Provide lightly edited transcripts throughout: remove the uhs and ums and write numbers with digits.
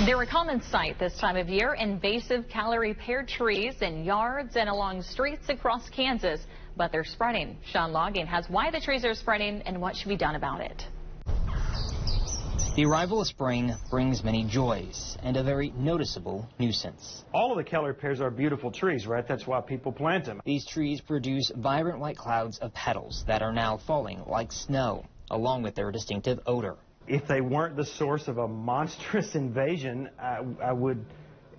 They're a common sight this time of year, invasive Callery Pear trees in yards and along streets across Kansas, but they're spreading. Shawn Loging has why the trees are spreading and what should be done about it. The arrival of spring brings many joys and a very noticeable nuisance. All of the Callery pears are beautiful trees, right? That's why people plant them. These trees produce vibrant white clouds of petals that are now falling like snow, along with their distinctive odor. If they weren't the source of a monstrous invasion, I would,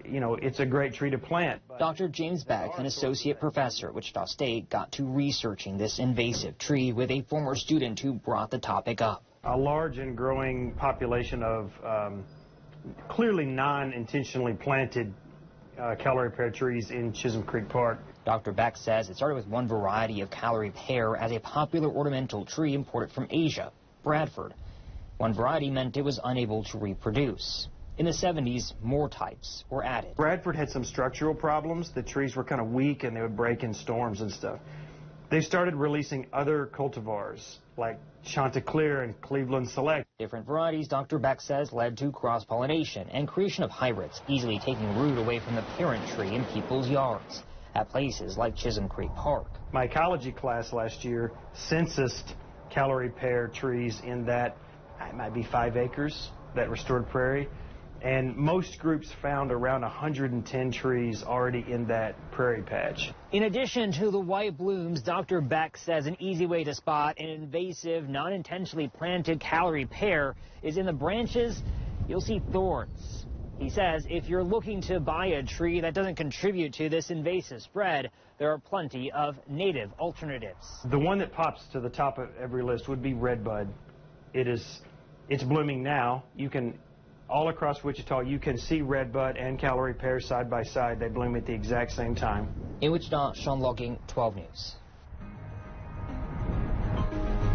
it's a great tree to plant. Dr. James Beck, an associate professor at Wichita State, got to researching this invasive tree with a former student who brought the topic up. A large and growing population of clearly non-intentionally planted Callery pear trees in Chisholm Creek Park. Dr. Beck says it started with one variety of Callery pear as a popular ornamental tree imported from Asia, Bradford. One variety meant it was unable to reproduce. In the 70s, more types were added. Bradford had some structural problems. The trees were kind of weak and they would break in storms and stuff. They started releasing other cultivars like Chanticleer and Cleveland Select. Different varieties, Dr. Beck says, led to cross-pollination and creation of hybrids, easily taking root away from the parent tree in people's yards at places like Chisholm Creek Park. My ecology class last year censused Callery pear trees in that it might be 5 acres, that restored prairie. And most groups found around 110 trees already in that prairie patch. In addition to the white blooms, Dr. Beck says an easy way to spot an invasive, non-intentionally planted Callery pear is in the branches. You'll see thorns. He says if you're looking to buy a tree that doesn't contribute to this invasive spread, there are plenty of native alternatives. The one that pops to the top of every list would be redbud. It's blooming now. You can, all across Wichita, you can see redbud and Callery pear side by side. They bloom at the exact same time. In Wichita, Shawn Loging, 12 News.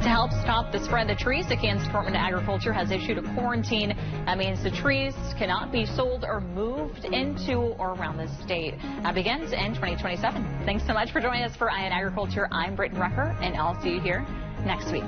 To help stop the spread of the trees, the Kansas Department of Agriculture has issued a quarantine. That means the trees cannot be sold or moved into or around the state. That begins in 2027. Thanks so much for joining us for Eye on Agriculture. I'm Britton Rucker, and I'll see you here next week.